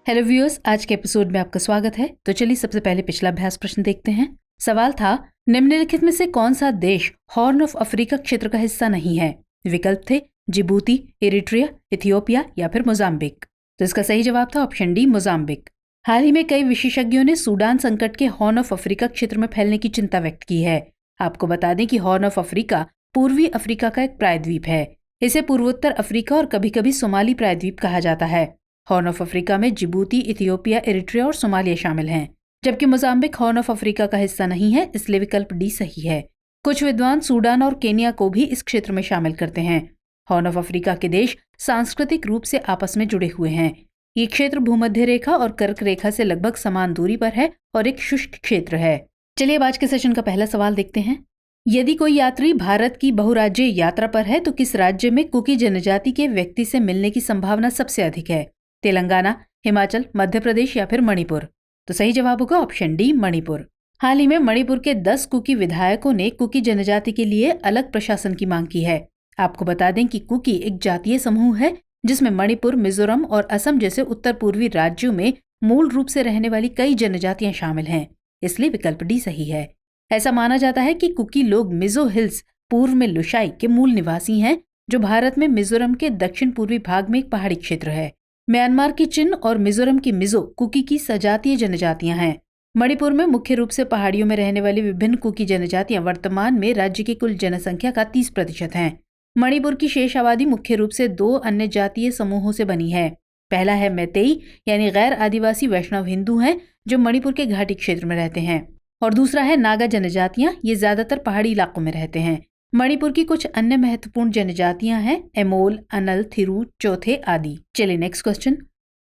Hello viewers, आज के episode में आपका स्वागत है। तो चलिए सबसे पहले पिछला अभ्यास प्रश्न देखते हैं। सवाल था, निम्नलिखित में से कौन सा देश हॉर्न ऑफ अफ्रीका क्षेत्र का हिस्सा नहीं है? विकल्प थे जिबूती, इरिट्रिया, इथियोपिया या फिर मोजाम्बिक। तो इसका सही जवाब था ऑप्शन डी, मोजाम्बिक। हाल ही में कई विशेषज्ञों ने सूडान संकट के हॉर्न ऑफ अफ्रीका क्षेत्र में फैलने की चिंता व्यक्त की है। आपको बता दें कि हॉर्न ऑफ अफ्रीका पूर्वी अफ्रीका का एक प्रायद्वीप है। इसे पूर्वोत्तर अफ्रीका और कभी कभी सोमाली प्रायद्वीप कहा जाता है। हॉर्न ऑफ अफ्रीका में जिबूती, इथियोपिया, इरिट्रिया और सोमालिया शामिल हैं, जबकि मोजाम्बिक हॉर्न ऑफ अफ्रीका का हिस्सा नहीं है, इसलिए विकल्प डी सही है। कुछ विद्वान सूडान और केनिया को भी इस क्षेत्र में शामिल करते हैं। हॉर्न ऑफ अफ्रीका के देश सांस्कृतिक रूप से आपस में जुड़े हुए हैं। ये क्षेत्र भूमध्य रेखा और कर्क रेखा से लगभग समान दूरी पर है और एक शुष्क क्षेत्र है। चलिए अब आज के सेशन का पहला सवाल देखते हैं। यदि कोई यात्री भारत की बहुराज्य यात्रा पर है तो किस राज्य में कुकी जनजाति के व्यक्ति से मिलने की संभावना सबसे अधिक है? तेलंगाना, हिमाचल, मध्य प्रदेश या फिर मणिपुर? तो सही जवाब होगा ऑप्शन डी, मणिपुर। हाल ही में मणिपुर के 10 कुकी विधायकों ने कुकी जनजाति के लिए अलग प्रशासन की मांग की है। आपको बता दें कि कुकी एक जातीय समूह है जिसमें मणिपुर, मिजोरम और असम जैसे उत्तर पूर्वी राज्यों में मूल रूप से रहने वाली कई जनजातियां शामिल हैं, इसलिए विकल्प डी सही है। ऐसा माना जाता है कि कुकी लोग मिजो हिल्स, पूर्व में लुशाई के मूल निवासी हैं, जो भारत में मिजोरम के दक्षिण पूर्वी भाग में एक पहाड़ी क्षेत्र है। म्यांमार की चिन और मिजोरम की मिजो कुकी की सजातीय जनजातियां हैं। मणिपुर में मुख्य रूप से पहाड़ियों में रहने वाली विभिन्न कुकी जनजातियां वर्तमान में राज्य की कुल जनसंख्या का 30% हैं। मणिपुर की शेष आबादी मुख्य रूप से 2 अन्य जातीय समूहों से बनी है। पहला है मैतेई, यानी गैर आदिवासी वैष्णव हिंदू हैं जो मणिपुर के घाटी क्षेत्र में रहते हैं, और दूसरा है नागा जनजातियां। ये ज्यादातर पहाड़ी इलाकों में रहते हैं। मणिपुर की कुछ अन्य महत्वपूर्ण जनजातियां हैं एमोल, अनल, थिरू, चौथे आदि। चलिए नेक्स्ट क्वेश्चन।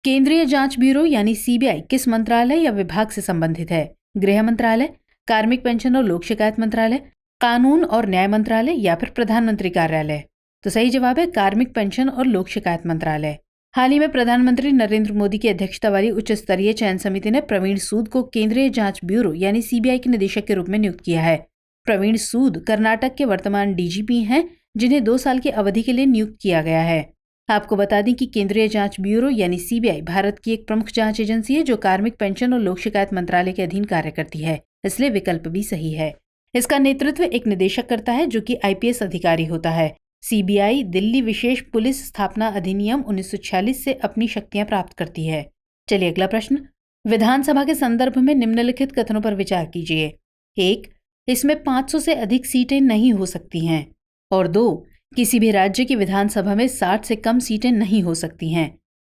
केंद्रीय जांच ब्यूरो यानी सीबीआई किस मंत्रालय या विभाग से संबंधित है? गृह मंत्रालय, कार्मिक पेंशन और लोक शिकायत मंत्रालय, कानून और न्याय मंत्रालय या फिर प्रधानमंत्री कार्यालय? तो सही जवाब है कार्मिक पेंशन और लोक शिकायत मंत्रालय। हाल ही में प्रधानमंत्री नरेंद्र मोदी की अध्यक्षता वाली उच्च स्तरीय चयन समिति ने प्रवीण सूद को केंद्रीय जांच ब्यूरो यानी सीबीआई के निदेशक के रूप में नियुक्त किया है। प्रवीण सूद कर्नाटक के वर्तमान डीजीपी हैं, जिन्हें 2 साल की अवधि के लिए नियुक्त किया गया है। आपको बता दें कि केंद्रीय जांच ब्यूरो यानी सीबीआई भारत की एक प्रमुख जांच एजेंसी है जो कार्मिक पेंशन और लोक शिकायत मंत्रालय के अधीन कार्य करती है, इसलिए विकल्प भी सही है। इसका नेतृत्व एक निदेशक करता है जो कि आईपीएस अधिकारी होता है। सीबीआई दिल्ली विशेष पुलिस स्थापना अधिनियम 1946 से अपनी शक्तियां प्राप्त करती है। चलिए अगला प्रश्न। विधानसभा के संदर्भ में निम्नलिखित कथनों पर विचार कीजिए। 1, इसमें 500 से अधिक सीटें नहीं हो सकती हैं, और 2, किसी भी राज्य की विधानसभा में 60 से कम सीटें नहीं हो सकती हैं।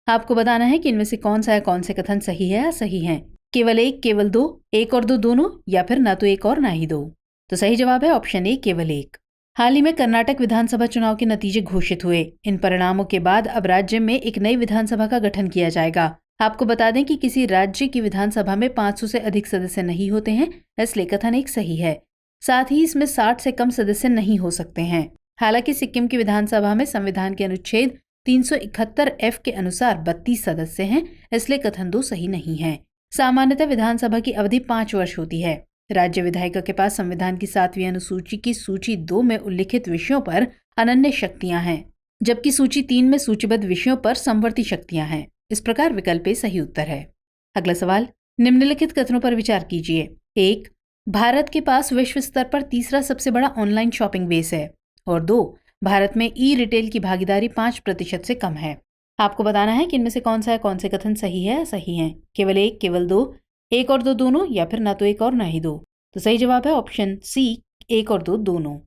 आपको बताना है कि इनमें से कौन सा या कौन से कथन सही है या सही है। केवल 1, केवल 2, 1 और 2 दोनों, या फिर ना तो 1 और ना ही 2? तो सही जवाब है ऑप्शन ए, केवल 1। हाल ही में कर्नाटक विधानसभा चुनाव के नतीजे घोषित हुए। इन परिणामों के बाद अब राज्य में एक नई विधानसभा का गठन किया जाएगा। आपको बता दें कि किसी राज्य की विधानसभा में 500 से अधिक सदस्य नहीं होते हैं, इसलिए कथन एक सही है। साथ ही इसमें 60 से कम सदस्य नहीं हो सकते हैं। हालांकि सिक्किम की विधानसभा में संविधान के अनुच्छेद 371F के अनुसार 32 सदस्य हैं, इसलिए कथन 2 सही नहीं है। सामान्यतः विधानसभा की अवधि 5 वर्ष होती है। राज्य विधायिका के पास संविधान की 7वीं अनुसूची की सूची 2 में उल्लिखित विषयों पर अनन्य शक्तियां हैं, जबकि सूची 3 में सूचीबद्ध विषयों पर समवर्ती शक्तियां हैं। इस प्रकार विकल्प ए सही उत्तर है। अगला सवाल। निम्नलिखित कथनों पर विचार कीजिए। 1, भारत के पास विश्व स्तर पर तीसरा सबसे बड़ा ऑनलाइन शॉपिंग बेस है, और 2, भारत में ई रिटेल की भागीदारी 5% से कम है। आपको बताना है कि इनमें से कौन सा या कौन से कथन सही है या सही है। केवल 1, केवल 2, 1 और 2 दोनों, या फिर ना तो 1 और ना ही 2? तो सही जवाब है ऑप्शन सी, 1 और 2 दोनों।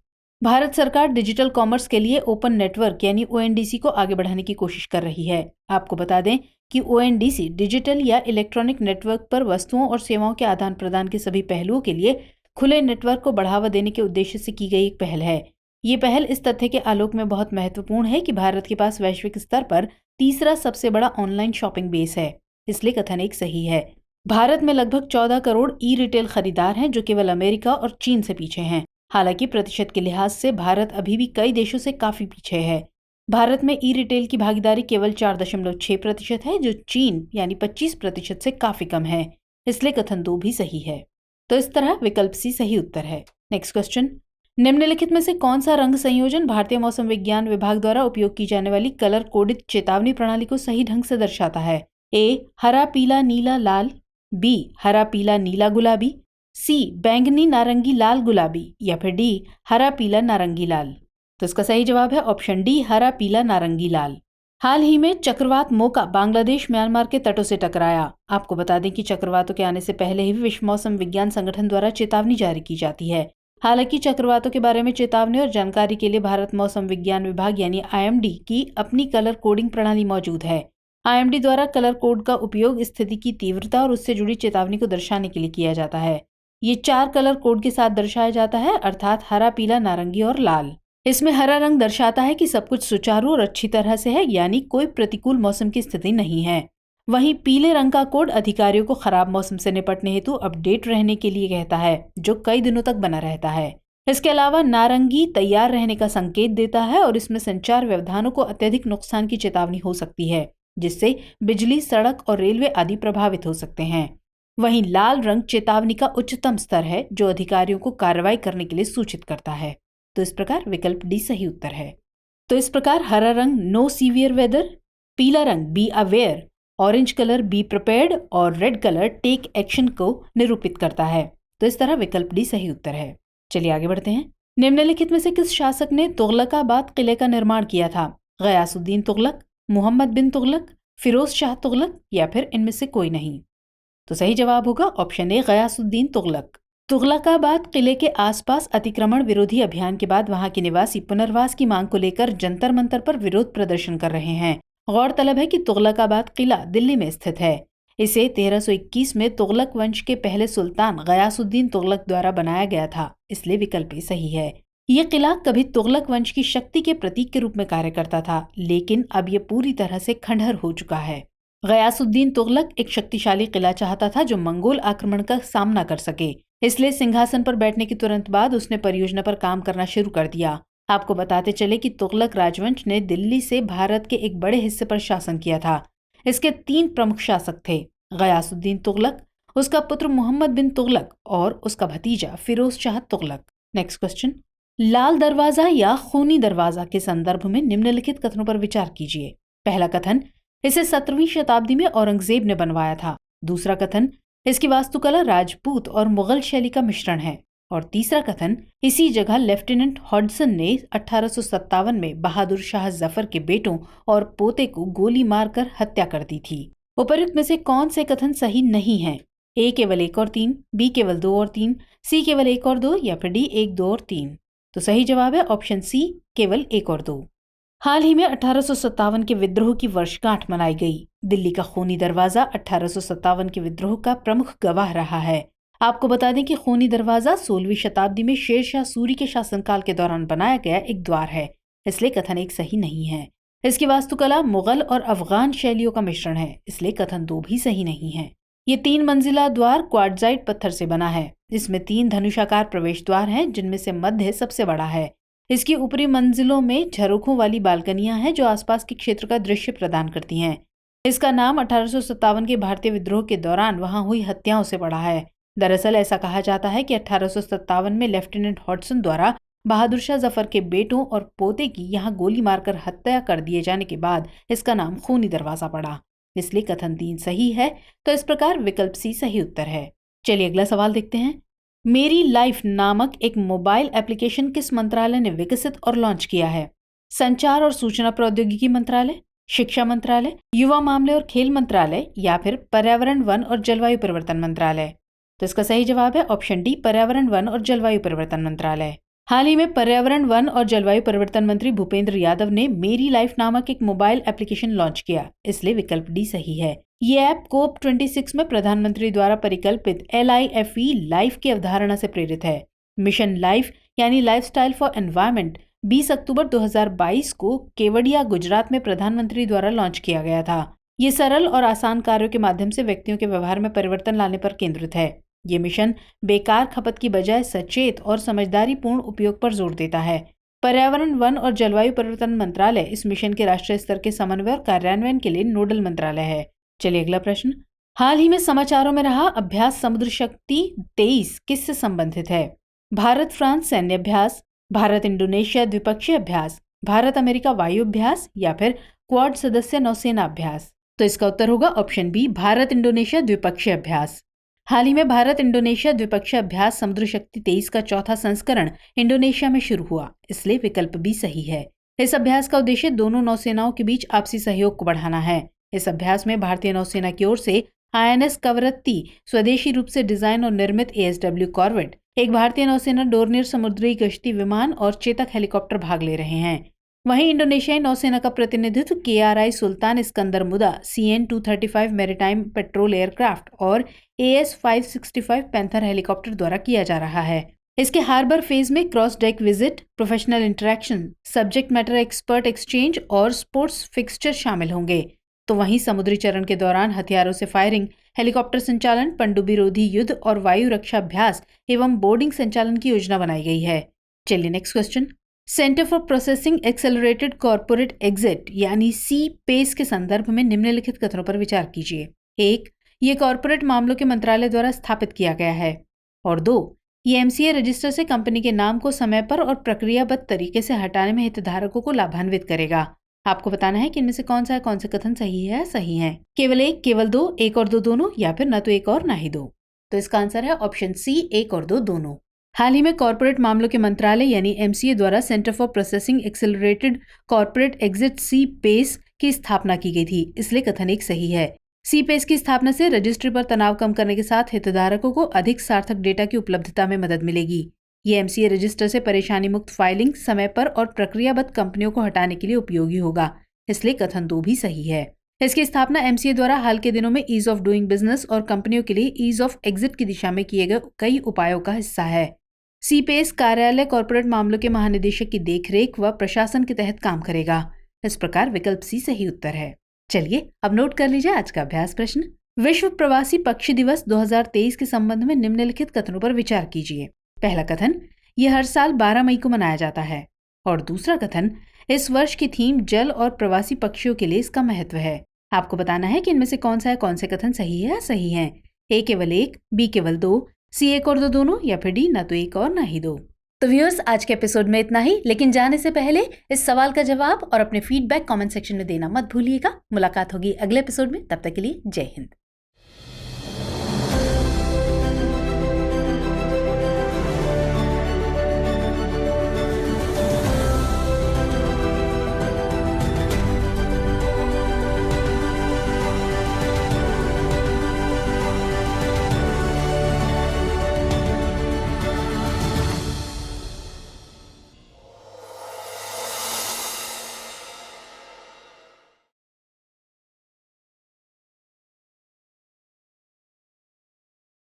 भारत सरकार डिजिटल कॉमर्स के लिए ओपन नेटवर्क यानी ओएनडीसी को आगे बढ़ाने की कोशिश कर रही है। आपको बता दें कि ओएनडीसी डिजिटल या इलेक्ट्रॉनिक नेटवर्क पर वस्तुओं और सेवाओं के आदान प्रदान के सभी पहलुओं के लिए खुले नेटवर्क को बढ़ावा देने के उद्देश्य से की गई एक पहल है। ये पहल इस तथ्य के आलोक में बहुत महत्वपूर्ण है कि भारत के पास वैश्विक स्तर पर तीसरा सबसे बड़ा ऑनलाइन शॉपिंग बेस है, इसलिए कथन एक सही है। भारत में लगभग 14 करोड़ ई रिटेल खरीदार हैं, जो केवल अमेरिका और चीन से पीछे हैं। हालांकि प्रतिशत के लिहाज से भारत अभी भी कई देशों से काफी पीछे है। भारत में ई रिटेल की भागीदारी केवल 4.6% है, जो चीन यानी 25% से काफी कम है, इसलिए कथन 2 भी सही है। तो इस तरह विकल्प सी सही उत्तर है। Next question. निम्नलिखित में से कौन सा रंग संयोजन भारतीय मौसम विज्ञान विभाग द्वारा उपयोग की जाने वाली कलर कोडित चेतावनी प्रणाली को सही ढंग से दर्शाता है? ए हरा पीला नीला लाल, बी हरा पीला नीला गुलाबी, सी बैंगनी नारंगी लाल गुलाबी या फिर डी हरा पीला नारंगी लाल। तो इसका सही जवाब है ऑप्शन डी हरा पीला नारंगी लाल। हाल ही में चक्रवात मोका बांग्लादेश म्यांमार के तटों से टकराया। आपको बता दें कि चक्रवातों के आने से पहले ही विश्व मौसम विज्ञान संगठन द्वारा चेतावनी जारी की जाती है। हालांकि चक्रवातों के बारे में चेतावनी और जानकारी के लिए भारत मौसम विज्ञान विभाग यानी IMD की अपनी कलर कोडिंग प्रणाली मौजूद है। IMD द्वारा कलर कोड का उपयोग स्थिति की तीव्रता और उससे जुड़ी चेतावनी को दर्शाने के लिए किया जाता है। ये 4 कलर कोड के साथ दर्शाया जाता है, अर्थात हरा, पीला, नारंगी और लाल। इसमें हरा रंग दर्शाता है कि सब कुछ सुचारू और अच्छी तरह से है, यानी कोई प्रतिकूल मौसम की स्थिति नहीं है। वहीं पीले रंग का कोड अधिकारियों को खराब मौसम से निपटने हेतु अपडेट रहने के लिए कहता है, जो कई दिनों तक बना रहता है। इसके अलावा नारंगी तैयार रहने का संकेत देता है और इसमें संचार व्यवधानों को अत्यधिक नुकसान की चेतावनी हो सकती है, जिससे बिजली, सड़क और रेलवे आदि प्रभावित हो सकते हैं। वहीं लाल रंग चेतावनी का उच्चतम स्तर है, जो अधिकारियों को कार्रवाई करने के लिए सूचित करता है। तो इस प्रकार विकल्प डी सही उत्तर है। तो इस प्रकार हरा रंग नो सीवियर वेदर, पीला रंग be aware, orange colour be prepared और रेड कलर टेक एक्शन को निरूपित करता है। तो इस तरह विकल्प डी सही उत्तर है। चलिए आगे बढ़ते हैं। निम्नलिखित में से किस शासक ने तुगलकाबाद किले का निर्माण किया था? गयासुद्दीन तुगलक, मोहम्मद बिन तुगलक, फिरोज शाह तुगलक या फिर इनमें से कोई नहीं। तो सही जवाब होगा ऑप्शन ए गयासुद्दीन तुगलक। तुगलकाबाद किले के आसपास अतिक्रमण विरोधी अभियान के बाद वहां के निवासी पुनर्वास की मांग को लेकर जंतर मंतर पर विरोध प्रदर्शन कर रहे हैं। गौरतलब है कि तुगलकाबाद किला दिल्ली में स्थित है। इसे 1321 में तुगलक वंश के पहले सुल्तान गयासुद्दीन तुगलक द्वारा बनाया गया था, इसलिए विकल्प सही है। यह किला कभी तुगलक वंश की शक्ति के प्रतीक के रूप में कार्य करता था, लेकिन अब यह पूरी तरह से खंडहर हो चुका है। गयासुद्दीन तुगलक एक शक्तिशाली किला चाहता था जो मंगोल आक्रमण का सामना कर सके, इसलिए सिंहासन पर बैठने के तुरंत बाद उसने परियोजना पर काम करना शुरू कर दिया। आपको बताते चले कि तुगलक राजवंश ने दिल्ली से भारत के एक बड़े हिस्से पर शासन किया था। इसके 3 प्रमुख शासक थे, गयासुद्दीन तुगलक, उसका पुत्र मोहम्मद बिन तुगलक और उसका भतीजा फिरोज शाह तुगलक। नेक्स्ट क्वेश्चन, लाल दरवाजा या खूनी दरवाजा के संदर्भ में निम्नलिखित कथनों पर विचार कीजिए। पहला कथन, इसे 17वीं शताब्दी में औरंगजेब ने बनवाया था। दूसरा कथन, इसकी वास्तुकला राजपूत और मुगल शैली का मिश्रण है। और तीसरा कथन, इसी जगह लेफ्टिनेंट हॉडसन ने 1857 में बहादुर शाह जफर के बेटों और पोते को गोली मारकर हत्या कर दी थी। उपर्युक्त में से कौन से कथन सही नहीं है? ए केवल 1 और 3, बी केवल 2 और 3, सी केवल 1 और 2 या फिर डी 1, 2 और 3। तो सही जवाब है ऑप्शन सी केवल 1 और 2। हाल ही में 1857 के विद्रोह की वर्षगांठ मनाई गई। दिल्ली का खूनी दरवाजा 1857 के विद्रोह का प्रमुख गवाह रहा है। आपको बता दें कि खूनी दरवाजा 16वीं शताब्दी में शेरशाह सूरी के शासनकाल के दौरान बनाया गया एक द्वार है, इसलिए कथन 1 सही नहीं है। इसकी वास्तुकला मुगल और अफगान शैलियों का मिश्रण है, इसलिए कथन 2 भी सही नहीं है। ये 3 मंजिला द्वार क्वार्टजाइट पत्थर से बना है। इसमें 3 धनुषाकार प्रवेश द्वार हैं, जिनमें से मध्य सबसे बड़ा है। इसकी ऊपरी मंजिलों में झरोखों वाली बालकनियां हैं जो आसपास के क्षेत्र का दृश्य प्रदान करती हैं। इसका नाम 1857 के भारतीय विद्रोह के दौरान वहां हुई हत्याओं से पड़ा है। दरअसल ऐसा कहा जाता है कि 1857 में लेफ्टिनेंट हॉडसन द्वारा बहादुर शाह जफर के बेटों और पोते की यहां गोली मारकर हत्या कर दिए जाने के बाद इसका नाम खूनी दरवाजा पड़ा, इसलिए कथन 3 सही है। तो इस प्रकार विकल्प सी सही उत्तर है। चलिए अगला सवाल देखते हैं। मेरी लाइफ नामक एक मोबाइल एप्लीकेशन किस मंत्रालय ने विकसित और लॉन्च किया है? संचार और सूचना प्रौद्योगिकी मंत्रालय, शिक्षा मंत्रालय, युवा मामले और खेल मंत्रालय या फिर पर्यावरण, वन और जलवायु परिवर्तन मंत्रालय। तो इसका सही जवाब है ऑप्शन डी पर्यावरण, वन और जलवायु परिवर्तन मंत्रालय। हाल ही में पर्यावरण, वन और जलवायु परिवर्तन मंत्री भूपेंद्र यादव ने मेरी लाइफ नामक एक मोबाइल एप्लीकेशन लॉन्च किया, इसलिए विकल्प डी सही है। ये ऐप COP26 में प्रधानमंत्री द्वारा परिकल्पित LIFE लाइफ की अवधारणा से प्रेरित है। मिशन लाइफ यानी लाइफस्टाइल फॉर एनवायरनमेंट 20 अक्टूबर 2022 को केवड़िया, गुजरात में प्रधानमंत्री द्वारा लॉन्च किया गया था। ये सरल और आसान कार्यों के माध्यम से व्यक्तियों के व्यवहार में परिवर्तन लाने पर केंद्रित है। ये मिशन बेकार खपत की बजाय सचेत और समझदारीपूर्ण उपयोग पर जोर देता है। पर्यावरण, वन और जलवायु परिवर्तन मंत्रालय इस मिशन के राष्ट्रीय स्तर के समन्वय और कार्यान्वयन के लिए नोडल मंत्रालय है। चलिए अगला प्रश्न। हाल ही में समाचारों में रहा अभ्यास समुद्र शक्ति 23 किससे संबंधित है? भारत फ्रांस सैन्य अभ्यास, भारत इंडोनेशिया द्विपक्षीय अभ्यास, भारत अमेरिका वायु अभ्यास या फिर क्वाड सदस्य नौसेना अभ्यास। तो इसका उत्तर होगा ऑप्शन बी, भारत इंडोनेशिया द्विपक्षीय अभ्यास। हाल ही में भारत इंडोनेशिया द्विपक्षीय अभ्यास समुद्र शक्ति 23 का चौथा संस्करण इंडोनेशिया में शुरू हुआ, इसलिए विकल्प बी सही है। इस अभ्यास का उद्देश्य दोनों नौसेनाओं के बीच आपसी सहयोग को बढ़ाना है। इस अभ्यास में भारतीय नौसेना की ओर से INS कवरत्ती स्वदेशी रूप से डिजाइन और निर्मित ASW कॉर्वेट, एक भारतीय नौसेना डोर्नियर समुद्री गश्ती विमान और चेतक हेलीकॉप्टर भाग ले रहे हैं। वहीं इंडोनेशियाई नौसेना का प्रतिनिधित्व KRI सुल्तान इस्कंदर मुदा CN-235 मैरीटाइम पेट्रोल एयरक्राफ्ट और AS-565 पैंथर हेलीकॉप्टर द्वारा किया जा रहा है। इसके हार्बर फेज में cross deck visit, professional interaction, subject matter expert exchange और स्पोर्ट्स फिक्सचर शामिल होंगे। तो वहीं समुद्री चरण के दौरान हथियारों से फायरिंग, हेलीकॉप्टर संचालन, पनडुब्बी रोधी युद्ध और वायु रक्षा अभ्यास एवं बोर्डिंग संचालन की योजना बनाई गई है। चलिए next question. Centre for processing accelerated corporate exit यानी CPACE के संदर्भ में निम्नलिखित कथनों पर विचार कीजिए। 1. ये कॉर्पोरेट मामलों के मंत्रालय द्वारा स्थापित किया गया है। और 2. ये MCA रजिस्टर से कंपनी के नाम को समय पर और प्रक्रियाबद्ध तरीके से हटाने में हितधारकों को लाभान्वित करेगा। आपको बताना है कि इनमें से कौन से कथन सही है या सही है। केवल 1, केवल 2, 1 और 2 दोनों, या फिर न तो 1 और ना ही 2। तो इसका आंसर है ऑप्शन सी, 1 और 2 दोनों। हाल ही में कॉर्पोरेट मामलों के मंत्रालय यानी MCA द्वारा centre for processing accelerated corporate exit CPACE की स्थापना की गई थी, इसलिए कथन 1 सही है। CPACE की स्थापना से रजिस्ट्री पर तनाव कम करने के साथ हितधारकों को अधिक सार्थक डेटा की उपलब्धता में मदद मिलेगी। ये MCA रजिस्टर से परेशानी मुक्त फाइलिंग, समय पर और प्रक्रियाबद्ध कंपनियों को हटाने के लिए उपयोगी होगा, इसलिए कथन 2 भी सही है। इसकी स्थापना MCA द्वारा हाल के दिनों में ईज ऑफ डूइंग बिजनेस और कंपनियों के लिए ईज ऑफ एग्जिट की दिशा में किए गए कई उपायों का हिस्सा है। CPACE कार्यालय कॉर्पोरेट मामलों के महानिदेशक की देखरेख व प्रशासन के तहत काम करेगा। इस प्रकार विकल्प सी सही उत्तर है। चलिए अब नोट कर लीजिए आज का अभ्यास प्रश्न। विश्व प्रवासी पक्षी दिवस 2023 के संबंध में निम्नलिखित कथनों पर विचार कीजिए। पहला कथन, यह हर साल 12 मई को मनाया जाता है। और दूसरा कथन, इस वर्ष की थीम जल और प्रवासी पक्षियों के लिए इसका महत्व है। आपको बताना है कि इनमें से कौन से कथन सही है या सही है। A केवल 1, B केवल 2, C 1 और 2 दोनों, या फिर D न तो 1 और ना ही 2। तो व्यूअर्स, आज के एपिसोड में इतना ही, लेकिन जाने से पहले इस सवाल का जवाब और अपने फीडबैक कमेंट सेक्शन में देना मत भूलिएगा। मुलाकात होगी अगले एपिसोड में, तब तक के लिए जय हिंद।